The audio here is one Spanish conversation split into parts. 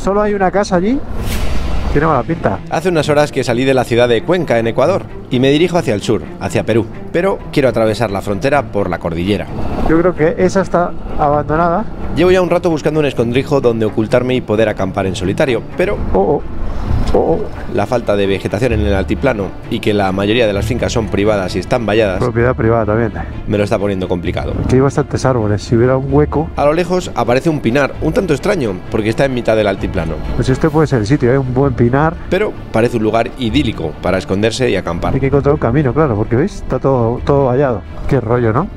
solo hay una casa allí. Tiene mala pinta. Hace unas horas que salí de la ciudad de Cuenca, en Ecuador, y me dirijo hacia el sur, hacia Perú. Pero quiero atravesar la frontera por la cordillera. Yo creo que esa está abandonada. Llevo ya un rato buscando un escondrijo donde ocultarme y poder acampar en solitario, pero la falta de vegetación en el altiplano y que la mayoría de las fincas son privadas y están valladas, Propiedad privada también. me lo está poniendo complicado. Aquí hay bastantes árboles. Si hubiera un hueco, A lo lejos aparece un pinar, un tanto extraño, porque está en mitad del altiplano. pues este puede ser el sitio, ¿eh? Un buen pinar. Pero parece un lugar idílico para esconderse y acampar. Hay que encontrar un camino, claro, porque veis, está todo vallado. Qué rollo, ¿no?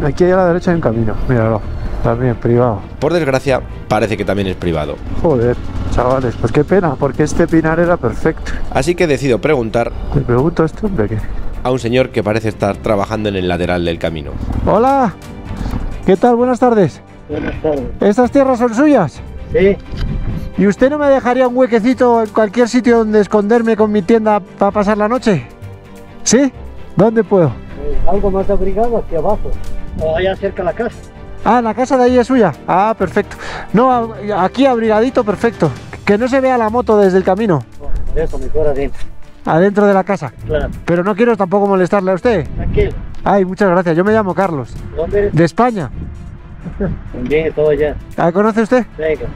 Aquí a la derecha hay un camino, míralo. También privado. Por desgracia, parece que también es privado. Joder, chavales, pues qué pena, porque este pinar era perfecto. Así que decido preguntar Le pregunto a este hombre que... a un señor que parece estar trabajando en el lateral del camino. Hola, ¿qué tal? Buenas tardes. Buenas tardes. ¿Estas tierras son suyas? Sí, ¿Y usted no me dejaría un huequecito en cualquier sitio donde esconderme con mi tienda para pasar la noche? ¿Sí? ¿Dónde puedo? algo más abrigado aquí abajo, o allá cerca de la casa. Ah, la casa de ahí es suya. Ah, perfecto. No, aquí abrigadito, perfecto. Que no se vea la moto desde el camino. Por eso mejor adentro. Adentro de la casa. Claro. Pero no quiero tampoco molestarle a usted. Tranquilo. Ay, muchas gracias. Yo me llamo Carlos. ¿Dónde eres? De España. También todo allá. ¿Ah, conoce usted? Venga.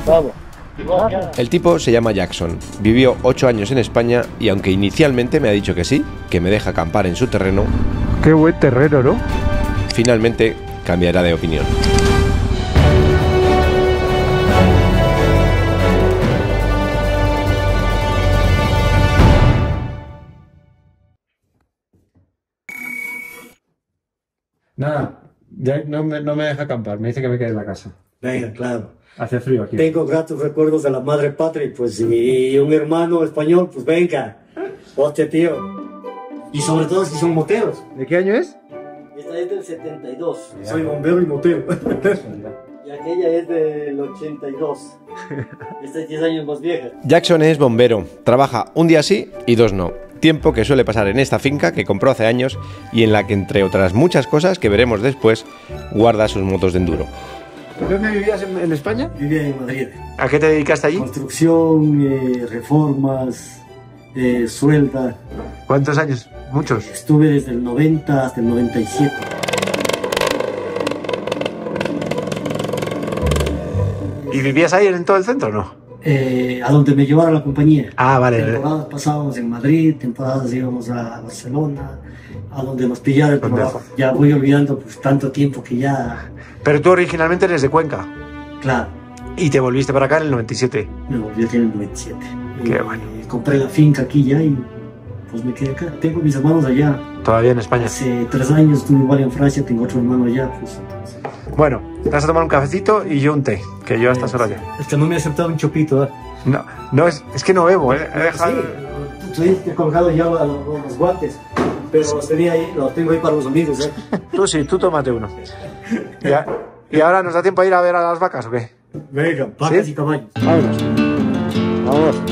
Vamos. ¿Y vos ya? El tipo se llama Jackson, vivió 8 años en España y aunque inicialmente me ha dicho que sí, que me deja acampar en su terreno, Qué buen terreno, ¿no? finalmente cambiará de opinión. Nada, ya no me deja acampar. Me dice que me quede en la casa. Venga, claro. Hace frío aquí. Tengo gratos recuerdos de la madre patria, pues, y un hermano español, pues venga. Hostia, tío. Y sobre todo si son moteros. ¿De qué año es? Esta es del 72. Soy bombero y motero. Y aquella es del 82. Esta es 10 años más vieja. Jackson es bombero, trabaja un día sí y 2 no. Tiempo que suele pasar en esta finca que compró hace años y en la que, entre otras muchas cosas que veremos después, guarda sus motos de enduro. ¿Dónde vivías en España? Vivía en Madrid. ¿A qué te dedicaste allí? Construcción, reformas, suelda. ¿Cuántos años? Muchos. Estuve desde el 90 hasta el 97. ¿Y vivías ahí en todo el centro o no? A donde me llevara la compañía. Ah, vale. Temporadas pasábamos en Madrid, temporadas íbamos a Barcelona, a donde nos pillara el trabajo. Ya voy olvidando pues tanto tiempo que ya... Pero tú originalmente eres de Cuenca. Claro, Y te volviste para acá en el 97. me volví aquí en el 97. Qué Y bueno. compré la finca aquí ya y pues me quedé acá. Tengo mis hermanos allá. Todavía en España. Hace 3 años estuve igual en Francia, tengo otro hermano allá. Pues, entonces... Bueno, te vas a tomar un cafecito y yo un té, que yo a estas horas ya. Es que no me ha aceptado un chopito, ¿eh? No, es que no bebo, ¿eh? He dejado... Sí, he colgado ya los guantes, pero los tenía ahí, los tengo ahí para los amigos, ¿eh? Tú sí, tú tómate uno. Ya. ¿Y ahora nos da tiempo a ir a ver a las vacas o qué? Venga, vacas ¿Sí? y caballos. Vámonos. Vamos.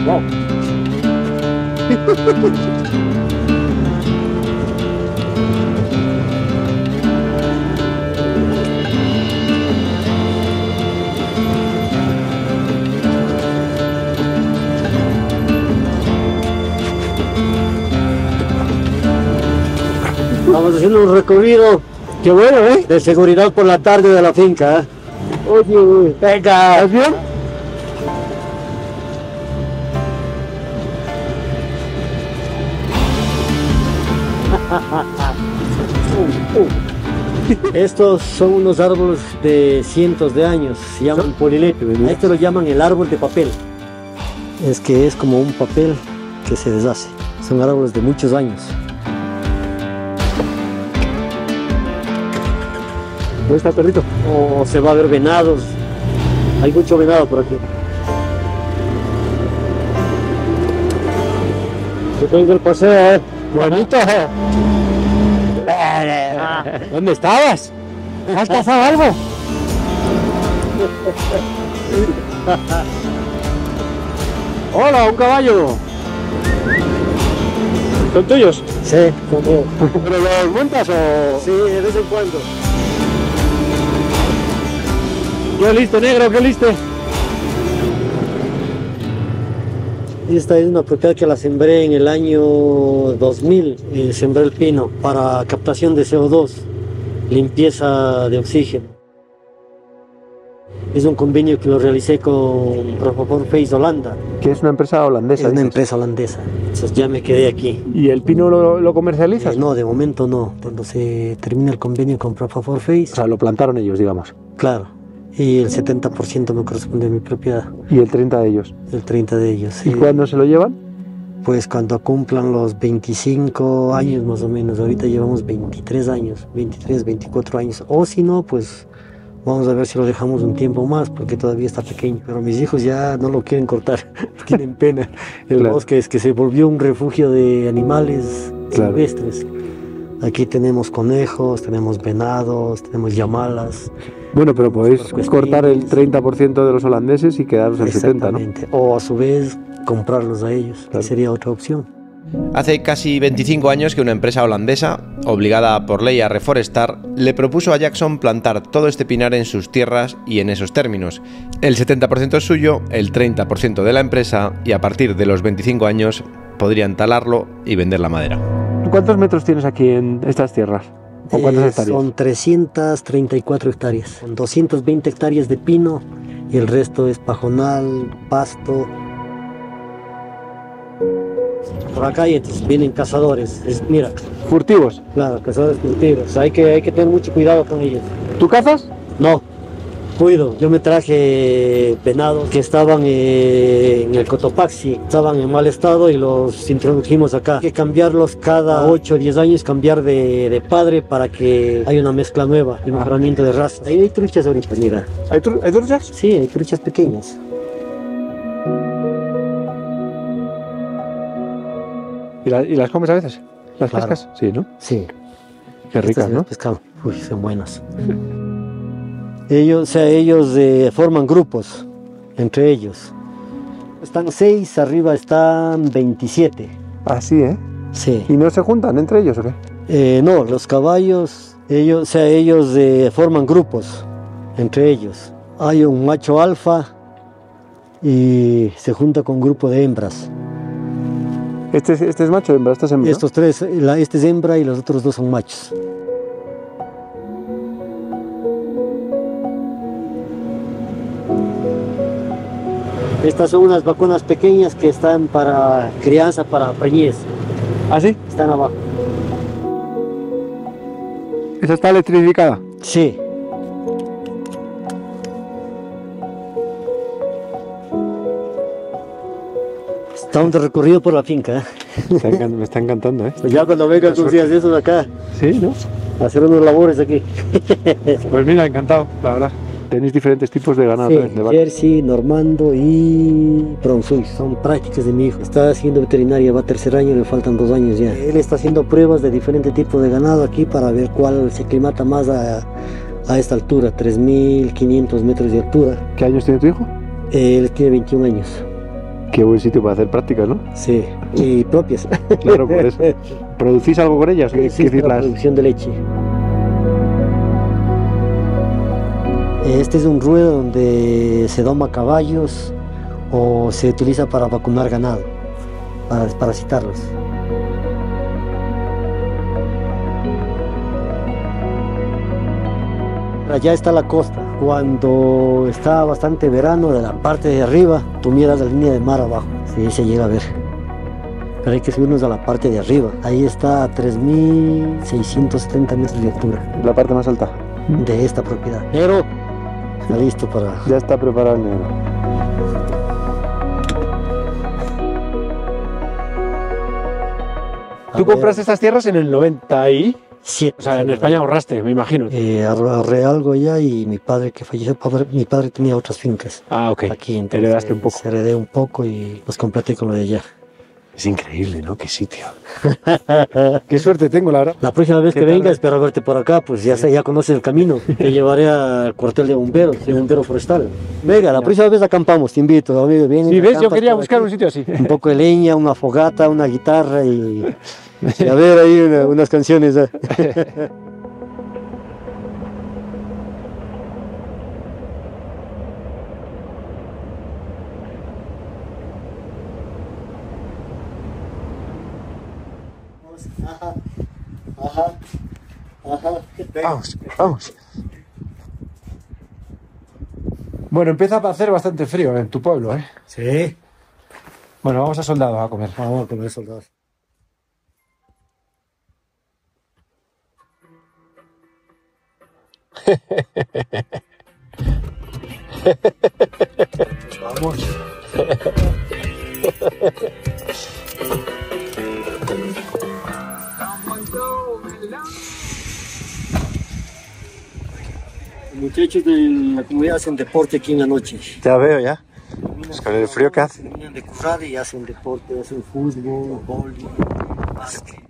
Vamos. Vamos haciendo un recorrido, Qué bueno, ¿eh? de seguridad por la tarde de la finca, ¿eh? Oye, Venga. ¿estás bien? Estos son unos árboles de cientos de años, se llaman polileto. A este lo llaman el árbol de papel. Es que es como un papel que se deshace. Son árboles de muchos años. ¿Dónde está el perrito? O se va a ver venados. Hay mucho venado por aquí. Yo tengo el paseo, ¿eh? Bonito. ¿Dónde estabas? ¿Has cazado algo? Hola, un caballo. ¿Son tuyos? Sí, como... ¿Pero los montas o...? Sí, de vez en cuando. ¡Qué listo, negro, qué listo! Esta es una propiedad que la sembré en el año 2000, sembré el pino para captación de CO2, limpieza de oxígeno. Es un convenio que lo realicé con Propofol Face Holanda. Que es una empresa holandesa. Es una empresa holandesa, entonces ya me quedé aquí. ¿Y el pino lo comercializas? No, de momento no. Cuando se termine el convenio con Propofol Face, O sea, lo plantaron ellos, digamos. claro, y el 70% me corresponde a mi propiedad, Y el 30 de ellos. el 30% de ellos. ¿Y Sí. cuándo se lo llevan? Pues cuando cumplan los 25 años más o menos. Ahorita llevamos 23 años, 23, 24 años. O si no, pues vamos a ver si lo dejamos un tiempo más, porque todavía está pequeño. Pero mis hijos ya no lo quieren cortar, tienen pena. El Claro. bosque es que se volvió un refugio de animales Claro. silvestres. Aquí tenemos conejos, tenemos venados, tenemos llamalas. Bueno, pero podéis Puercoespines. cortar el 30% de los holandeses y quedaros el 70%, ¿no? Exactamente. O a su vez comprarlos a ellos, Claro. que sería otra opción. Hace casi 25 años que una empresa holandesa, obligada por ley a reforestar, le propuso a Jackson plantar todo este pinar en sus tierras y en esos términos. El 70% es suyo, el 30% de la empresa y a partir de los 25 años podrían talarlo y vender la madera. ¿Cuántos metros tienes aquí en estas tierras? ¿O cuántas hectáreas? Son 334 hectáreas, con 220 hectáreas de pino y el resto es pajonal, pasto. Por acá y entonces vienen cazadores, mira, ¿Furtivos? claro, cazadores furtivos, hay que tener mucho cuidado con ellos. ¿Tú cazas? No, cuido, yo me traje venados que estaban en el Cotopaxi, estaban en mal estado y los introdujimos acá. Hay que cambiarlos cada 8 o 10 años, cambiar de padre para que haya una mezcla nueva, de mejoramiento de raza. Ahí hay truchas ahorita, mira. ¿Hay truchas? Sí, hay truchas pequeñas. ¿Y las comes a veces? ¿Las Claro. pescas? Sí, ¿no? Sí. Qué ricas, ¿no? Pescado. Uy, son buenas. Ellos forman grupos entre ellos. Están 6, arriba están 27. Así, ¿eh? Sí. ¿Y no se juntan entre ellos o qué? No, los caballos, ellos forman grupos entre ellos. Hay un macho alfa y se junta con un grupo de hembras. Este es macho, hembra, esta es hembra. Estos tres, este es hembra y los otros dos son machos. Estas son unas vacunas pequeñas que están para crianza, para preñez. ¿Ah, sí? Están abajo. ¿Esa está electrificada? Sí. Estamos de recorrido por la finca. Me está encantando, ¿eh? Pues ya cuando vengan tus días de esos acá, Sí, ¿no? a hacer unos labores aquí. Pues mira, encantado, la verdad. Tenéis diferentes tipos de ganado Sí, también, de vaca. Jersey, Normando y Bronx son prácticas de mi hijo. Está haciendo veterinaria, va a tercer año, le faltan 2 años ya. Él está haciendo pruebas de diferentes tipos de ganado aquí para ver cuál se aclimata más a esta altura, 3.500 metros de altura. ¿Qué años tiene tu hijo? Él tiene 21 años. Qué buen sitio para hacer prácticas, ¿no? Sí, y propias. Claro, por eso. ¿Producís algo con ellas? ¿Qué Sí, decir, para producción de leche. Este es un ruedo donde se doma caballos o se utiliza para vacunar ganado, para desparasitarlos. Allá está la costa. Cuando está bastante verano, de la parte de arriba, tú miras la línea de mar abajo. Sí, se llega a ver. Pero hay que subirnos a la parte de arriba. Ahí está a 3.670 metros de altura La parte más alta. de esta propiedad. Pero está listo para... Ya está preparado el negro. ¿Tú compraste estas tierras en el 90 y...? Sí. O sea, en España ahorraste, me imagino. Ahorré algo ya y mi padre que falleció, mi padre tenía otras fincas Ah, ok. aquí, entonces Heredaste un poco. heredé un poco y los completé con lo de allá. Es increíble, ¿no? Qué sitio. Qué suerte tengo, la verdad. La próxima vez ¿Qué que tal? venga espero verte por acá, pues ya conoces el camino. Te llevaré al cuartel de bomberos, soy bombero forestal. Venga, la próxima vez acampamos, te invito, amigo. Vienes, Sí, ves, yo acampas quería por buscar aquí. un sitio así. Un poco de leña, una fogata, una guitarra y a ver ahí unas canciones. Ajá. Ajá. Ajá. Vamos, vamos. Bueno, empieza a hacer bastante frío en tu pueblo, ¿eh? Sí. Bueno, vamos a Soldado a comer. Vamos a comer soldados. Vamos. Los muchachos de la comunidad hacen deporte aquí en la noche. Ya veo, ya. Pues con el frío que hace. Terminan de currar y hacen deporte, hacen fútbol, vóley, básquet.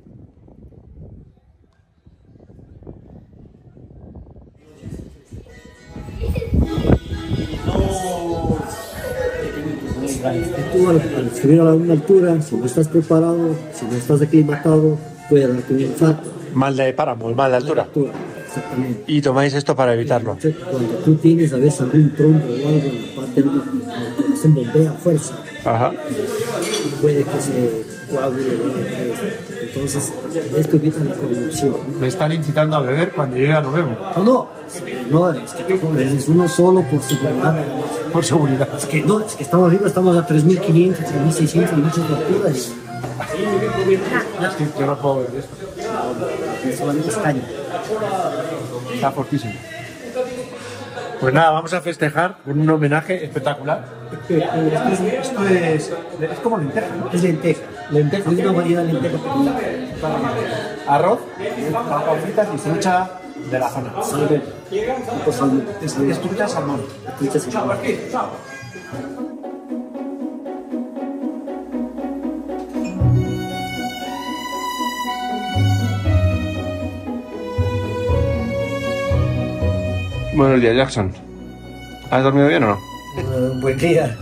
Tú al subir a una altura, si no estás preparado, si no estás aclimatado, puede darte un infarto. Mal de páramo, mal de altura. Exactamente. Y tomáis esto para evitarlo. Cuando tú tienes a veces algún trompo o algo en la parte de la se bombea a fuerza, Ajá. puede que se coagule. Entonces, esto evita la corrupción. Me están incitando a beber, cuando llegue no bebo. No, es que es uno solo por seguridad. Por seguridad. Es que estamos arriba, estamos a 3.500, 3.600 metros de altura. Es que yo no puedo beber esto. Eso es caña. Está fortísimo. Pues nada, vamos a festejar con un homenaje espectacular. Esto es como lenteja, ¿no? Es lenteja. Lenteja. Es una variedad de lenteja. Arroz, papas fritas y trucha de la zona. Salve. Es trucha salmón. Buenos días, Jackson. ¿Has dormido bien o no? Un buen día.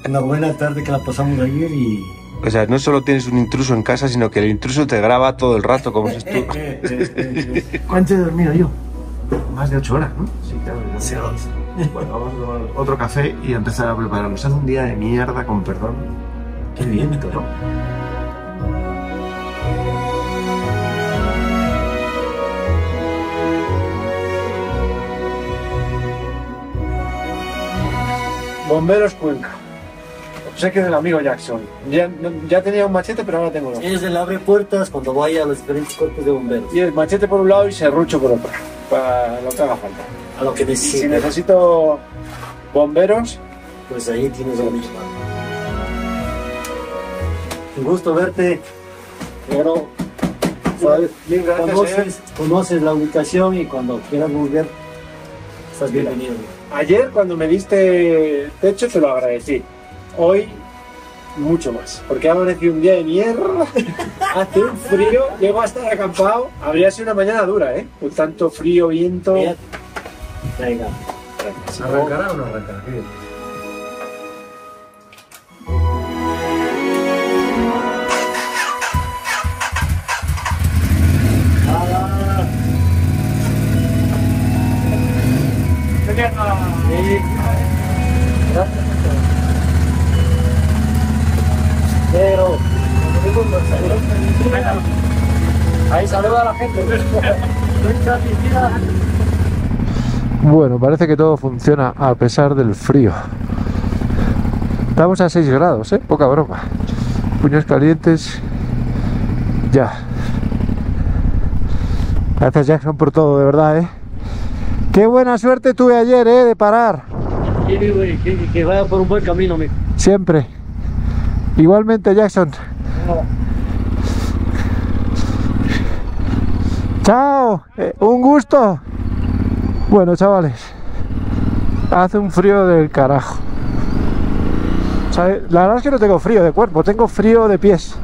Una buena tarde que la pasamos ayer y... O sea, no solo tienes un intruso en casa, sino que el intruso te graba todo el rato, como si tú... ¿Cuánto he dormido yo? Más de 8 horas, ¿no? Sí, claro. Sí. Bueno, vamos a tomar otro café y empezar a prepararnos. Es un día de mierda, con perdón. Qué viento, ¿no? Bomberos Cuenca. Sé que es del amigo Jackson. Ya tenía un machete, pero ahora tengo dos. Es el abre puertas cuando vaya a los diferentes cuerpos de bomberos. Y el machete por un lado y serrucho por otro. Para lo que haga falta. A lo que Y necesites. si necesito bomberos, Pues ahí tienes a la misma. Un gusto verte. Pero mil gracias. conoces la ubicación y cuando quieras volver, estás bienvenido. Ayer cuando me diste techo te lo agradecí. Hoy mucho más, porque ha amanecido un día de mierda. Hace un frío, llego a estar acampado. Habría sido una mañana dura, ¿eh? Con tanto frío, viento. Venga. ¿Arrancará o no arrancará? Pero, ahí saluda a la gente. Bueno, parece que todo funciona a pesar del frío. Estamos a 6 grados, poca broma. Puños calientes. Ya. Gracias, Jackson, por todo, de verdad, Qué buena suerte tuve ayer, de parar. Que vaya por un buen camino, amigo. Siempre. Igualmente, Jackson. Chao. Un gusto. Bueno, chavales. Hace un frío del carajo. ¿Sabe? La verdad es que no tengo frío de cuerpo, tengo frío de pies.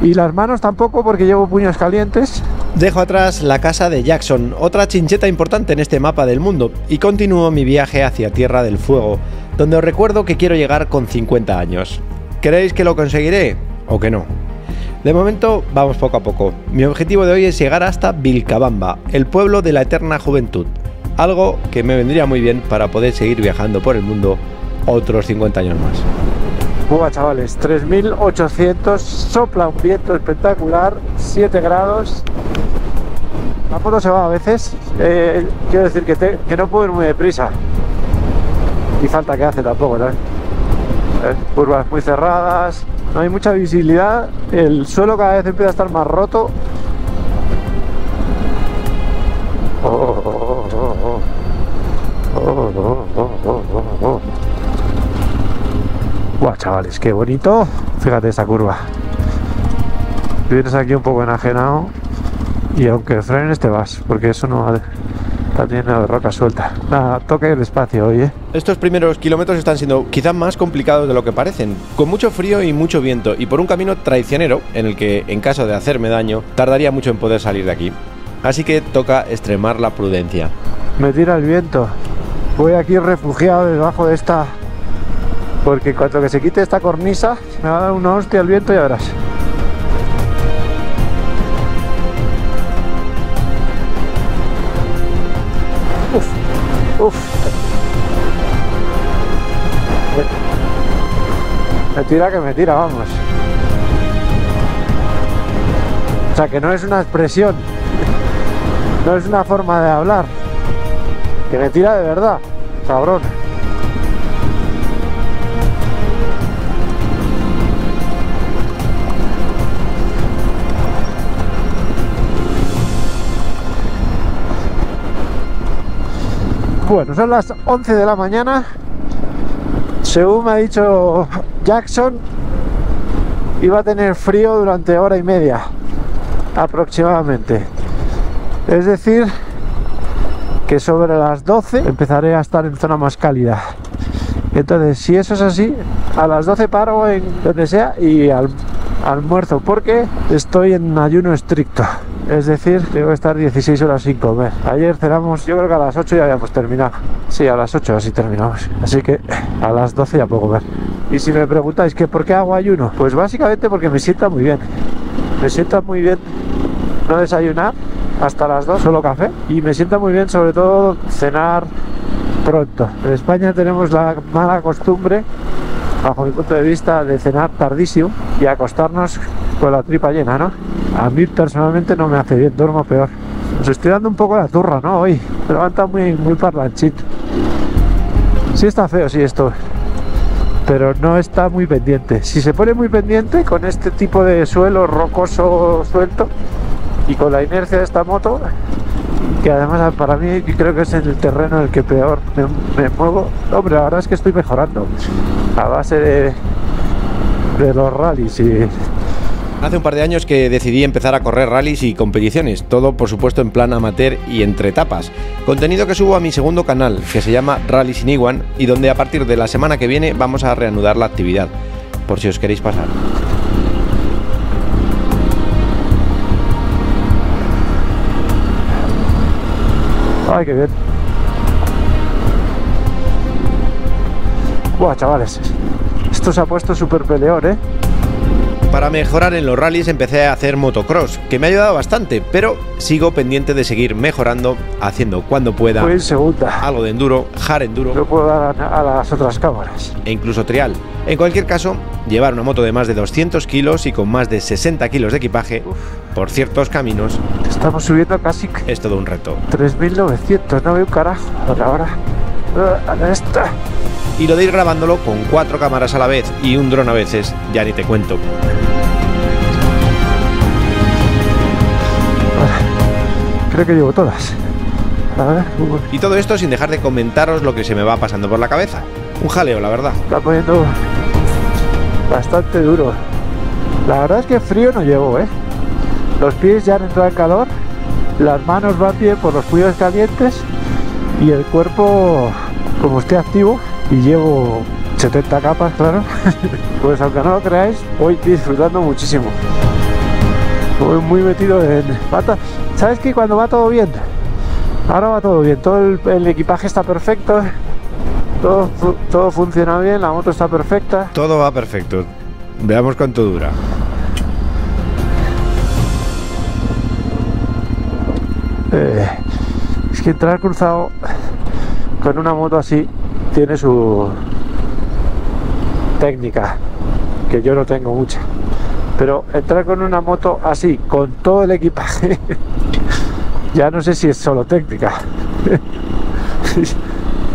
Y las manos tampoco, porque llevo puños calientes. Dejo atrás la casa de Jackson, otra chincheta importante en este mapa del mundo, y continúo mi viaje hacia Tierra del Fuego, donde os recuerdo que quiero llegar con 50 años. ¿Creéis que lo conseguiré o que no? De momento vamos poco a poco. Mi objetivo de hoy es llegar hasta Vilcabamba, el pueblo de la eterna juventud, algo que me vendría muy bien para poder seguir viajando por el mundo otros 50 años más. Buah, chavales, 3800, sopla un viento espectacular, 7 grados. La moto se va a veces, quiero decir que no puedo ir muy deprisa. Y falta que hace tampoco, ¿no? Curvas muy cerradas, no hay mucha visibilidad, el suelo cada vez empieza a estar más roto. Buah, chavales, qué bonito. Fíjate esta curva. Vienes aquí un poco enajenado y aunque frenes te vas, porque eso no está lleno de roca suelta. Nada, toque el espacio hoy, ¿eh? Estos primeros kilómetros están siendo quizás más complicados de lo que parecen, con mucho frío y mucho viento, y por un camino traicionero en el que, en caso de hacerme daño, tardaría mucho en poder salir de aquí. Así que toca extremar la prudencia. Me tira el viento. Voy aquí refugiado debajo de esta, porque en cuanto que se quite esta cornisa me va a dar una hostia el viento, ya verás. Uf. Me tira que me tira, vamos. O sea, que no es una expresión, no es una forma de hablar, que me tira de verdad, cabrón. Bueno, son las 11 de la mañana. Según me ha dicho Jackson, iba a tener frío durante hora y media aproximadamente. Es decir, que sobre las 12 empezaré a estar en zona más cálida. Entonces, si eso es así, a las 12 paro en donde sea y almuerzo, porque estoy en ayuno estricto. Es decir, tengo que estar 16 horas sin comer. Ayer cenamos, yo creo que a las 8 ya habíamos terminado. Sí, a las 8 así terminamos. Así que a las 12 ya puedo comer. Y si me preguntáis que por qué hago ayuno, pues básicamente porque me sienta muy bien. Me sienta muy bien no desayunar hasta las 2, solo café. Y me sienta muy bien sobre todo cenar pronto. En España tenemos la mala costumbre, bajo mi punto de vista, de cenar tardísimo y acostarnos con la tripa llena, ¿no? A mí personalmente no me hace bien, duermo peor. Os estoy dando un poco la turra, ¿no? Hoy me levanta muy parlanchito. Sí está feo, sí, esto, pero no está muy pendiente. Si se pone muy pendiente con este tipo de suelo rocoso suelto y con la inercia de esta moto, que además para mí creo que es el terreno en el que peor me muevo. Hombre, la verdad es que estoy mejorando a base de los rallies y... Hace un par de años que decidí empezar a correr rallies y competiciones, todo por supuesto en plan amateur y entre etapas. Contenido que subo a mi segundo canal, que se llama Rally Sin Iguan, y donde a partir de la semana que viene vamos a reanudar la actividad, por si os queréis pasar. Ay, qué bien. Buah, chavales, esto se ha puesto súper peleón, ¿eh? Para mejorar en los rallies empecé a hacer motocross, que me ha ayudado bastante, pero sigo pendiente de seguir mejorando, haciendo cuando pueda Voy en segunda. algo de enduro, hard enduro, No puedo dar a las otras cámaras. e incluso trial. En cualquier caso, llevar una moto de más de 200 kilos y con más de 60 kilos de equipaje por ciertos caminos Estamos subiendo casi es todo un reto. 3.900, no veo un carajo. Ahora, esta. Y lo de ir grabándolo con 4 cámaras a la vez y un dron a veces, ya ni te cuento. Creo que llevo todas. A ver, Y todo esto sin dejar de comentaros lo que se me va pasando por la cabeza. Un jaleo, la verdad. está poniendo bastante duro. La verdad es que frío no llevo, ¿eh? Los pies ya han entrado en calor, las manos van bien por los fluidos calientes y el cuerpo, como estoy activo y llevo 70 capas, claro, pues aunque no lo creáis, voy disfrutando muchísimo. Voy muy metido en pata. ¿Sabes qué? Cuando va todo bien, ahora va todo bien, todo el equipaje está perfecto, todo funciona bien, la moto está perfecta. Todo va perfecto. Veamos cuánto dura. Es que entrar cruzado con una moto así tiene su técnica. que yo no tengo mucha. Pero entrar con una moto así, con todo el equipaje, ya no sé si es solo técnica.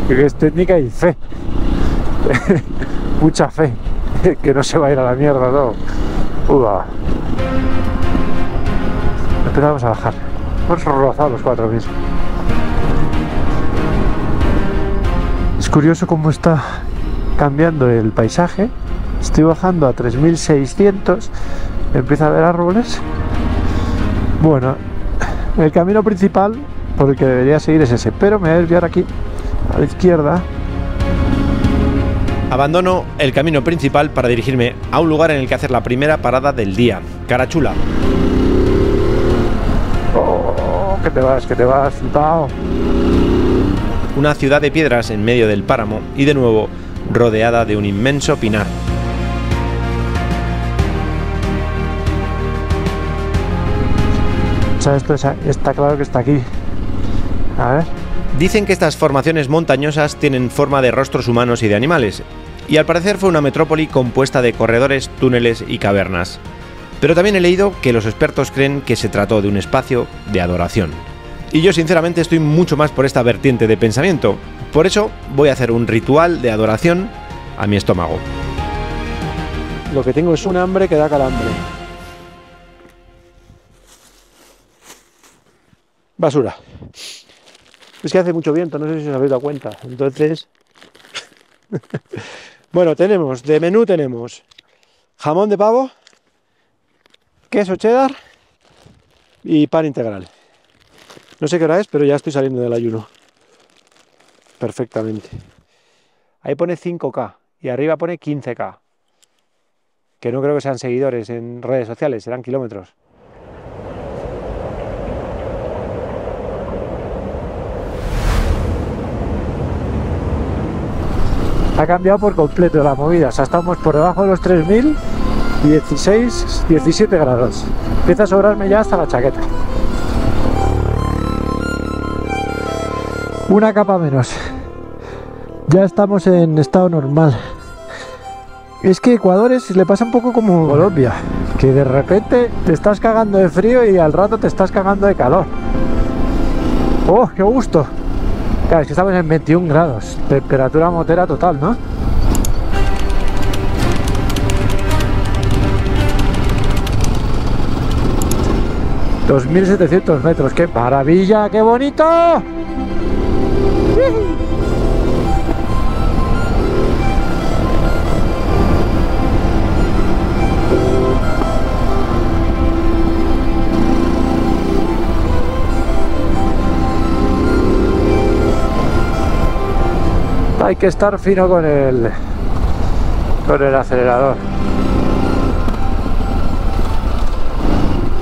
Es técnica y fe. Mucha fe. Que no se va a ir a la mierda todo. Uva. Empezamos a bajar. Hemos rozado los 4000. Es curioso cómo está cambiando el paisaje. Estoy bajando a 3600. Empieza a haber árboles. Bueno, el camino principal por el que debería seguir es ese, pero me voy a desviar aquí a la izquierda. Abandono el camino principal para dirigirme a un lugar en el que hacer la primera parada del día, Carachula. Oh, que te vas, flipado. Una ciudad de piedras en medio del páramo y de nuevo rodeada de un inmenso pinar. O sea, esto está claro que está aquí. A ver. Dicen que estas formaciones montañosas tienen forma de rostros humanos y de animales, y al parecer fue una metrópoli compuesta de corredores, túneles y cavernas. Pero también he leído que los expertos creen que se trató de un espacio de adoración. Y yo sinceramente estoy mucho más por esta vertiente de pensamiento. Por eso voy a hacer un ritual de adoración a mi estómago. Lo que tengo es un hambre que da calambre. Basura. Es que hace mucho viento, no sé si os habéis dado cuenta. Entonces... Bueno, de menú tenemos jamón de pavo, queso cheddar y pan integral. No sé qué hora es, pero ya estoy saliendo del ayuno. Perfectamente. Ahí pone 5K y arriba pone 15K. Que no creo que sean seguidores en redes sociales, serán kilómetros. Ha cambiado por completo la movida, o sea, estamos por debajo de los 3000, 17 grados. Empieza a sobrarme ya hasta la chaqueta. Una capa menos. Ya estamos en estado normal. Es que Ecuador le pasa un poco como Colombia, que de repente te estás cagando de frío y al rato te estás cagando de calor. ¡Oh, qué gusto! Claro, es que estamos en 21 grados, temperatura motera total, ¿no? ...2700 metros, ¡qué maravilla, qué bonito! Hay que estar fino con el acelerador.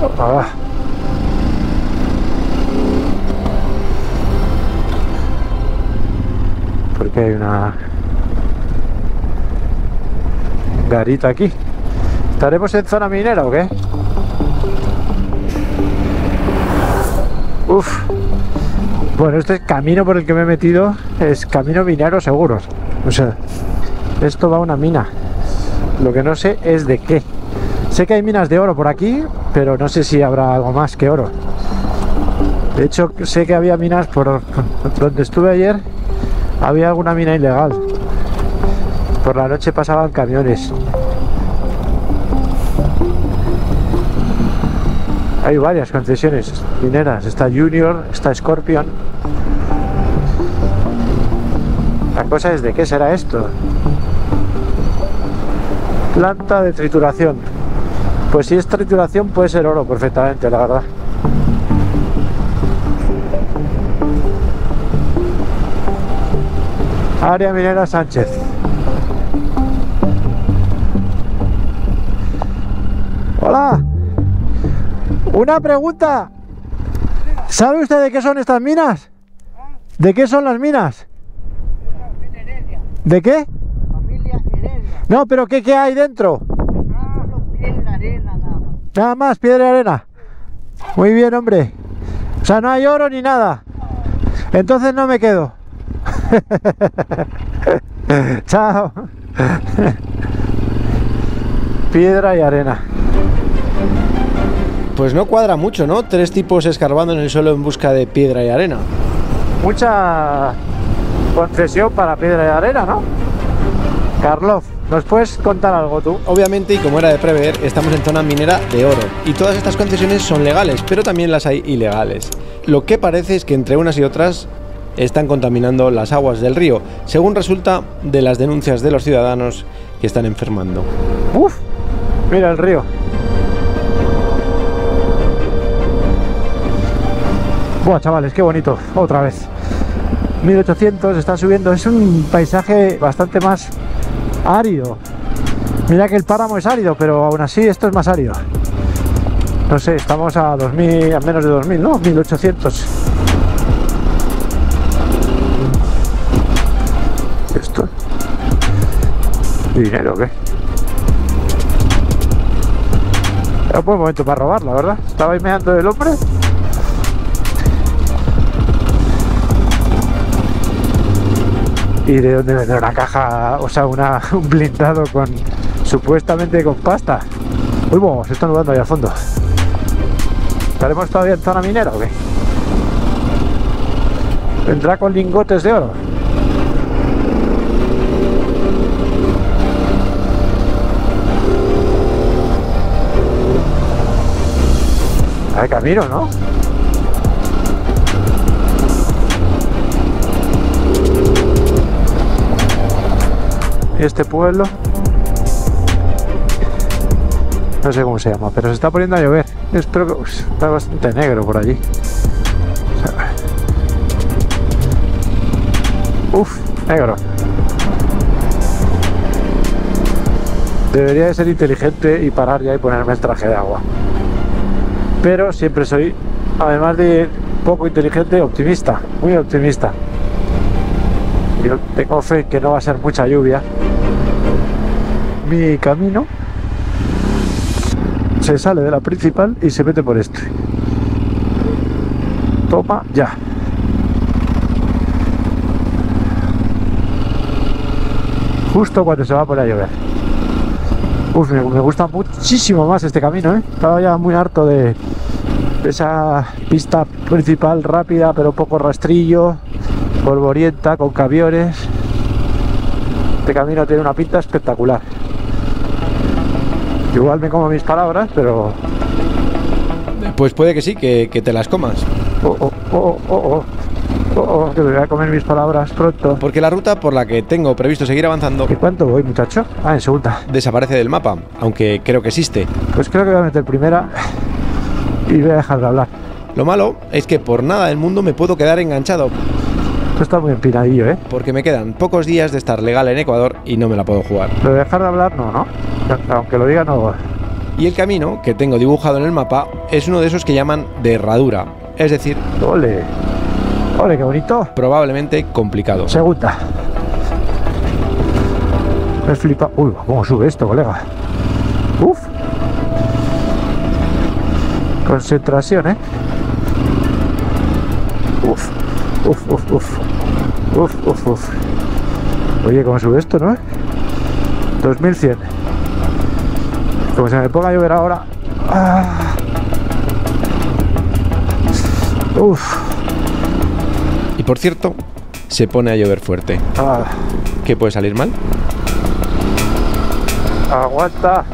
Opa. Porque hay una garita aquí. ¿Estaremos en zona minera o qué? Uf. Bueno, este camino por el que me he metido es camino minero seguro. O sea, esto va a una mina. Lo que no sé es de qué. Sé que hay minas de oro por aquí, pero no sé si habrá algo más que oro. De hecho, sé que había minas por donde estuve ayer. Había alguna mina ilegal. Por la noche pasaban camiones. Hay varias concesiones mineras. Está Junior, está Scorpion. La cosa es de qué será esto. Planta de trituración. Pues si es trituración puede ser oro perfectamente, la verdad. Área minera Sánchez. Hola. Una pregunta. ¿Sabe usted de qué son estas minas? ¿De qué son las minas? ¿De qué? Familia Heredia. No, pero ¿qué hay dentro? Piedra, arena, nada más. Nada más, piedra y arena. Muy bien, hombre. O sea, no hay oro ni nada. Entonces no me quedo. Chao. piedra y arena. Pues no cuadra mucho, ¿no? 3 tipos escarbando en el suelo en busca de piedra y arena. Mucha concesión para piedra y arena, ¿no? Karloff, ¿nos puedes contar algo tú? Obviamente, y como era de prever, estamos en zona minera de oro. Y todas estas concesiones son legales, pero también las hay ilegales. Lo que parece es que entre unas y otras están contaminando las aguas del río, según resulta de las denuncias de los ciudadanos que están enfermando. ¡Uf! Mira el río. Buah, chavales, qué bonito. Otra vez. 1800, está subiendo. Es un paisaje bastante más árido. Mira que el páramo es árido, pero aún así esto es más árido. No sé, estamos a 2000, a menos de 2000, ¿no? 1800. ¿Esto? ¿Dinero o qué? Era un buen momento para robar, la verdad. Estaba meando el hombre. ¿Y de dónde vender una caja, o sea, un blindado con supuestamente con pasta? Uy, bueno, se están nudando ahí al fondo. ¿Estaremos todavía en zona minera o qué? ¿Vendrá con lingotes de oro? Hay camino, ¿no? Este pueblo, no sé cómo se llama, pero se está poniendo a llover. Espero que está bastante negro por allí. Uf, negro. Debería de ser inteligente y parar ya y ponerme el traje de agua. Pero siempre soy, además de poco inteligente, optimista, muy optimista. Yo tengo fe en que no va a ser mucha lluvia. Mi camino se sale de la principal y se mete por este. Toma ya. Justo cuando se va a poner a llover. Uf, me gusta muchísimo más este camino, ¿eh? Estaba ya muy harto de esa pista principal rápida, pero poco rastrillo, polvorienta, con camiones. Este camino tiene una pinta espectacular. Igual me como mis palabras, pero... Pues puede que sí, que te las comas. Que me voy a comer mis palabras pronto. Porque la ruta por la que tengo previsto seguir avanzando... ¿Y cuánto voy, muchacho? Ah, en segunda. Desaparece del mapa, aunque creo que existe. Pues creo que voy a meter primera y voy a dejar de hablar. Lo malo es que por nada del mundo me puedo quedar enganchado. Esto está muy empinadillo, ¿eh? Porque me quedan pocos días de estar legal en Ecuador y no me la puedo jugar. Lo de dejar de hablar, no. Aunque lo diga, no. Y el camino que tengo dibujado en el mapa es uno de esos que llaman de herradura. Es decir... ¡Ole! ¡Ole, qué bonito! Probablemente complicado. Segunda. Me flipa. Uy, ¿cómo sube esto, colega? Uf. Concentración, ¿eh? Uf. Uf. Oye, ¿cómo sube esto, no? 2100. Como se me ponga a llover ahora. Uf. Y por cierto, se pone a llover fuerte. ¿Qué puede salir mal? Aguanta.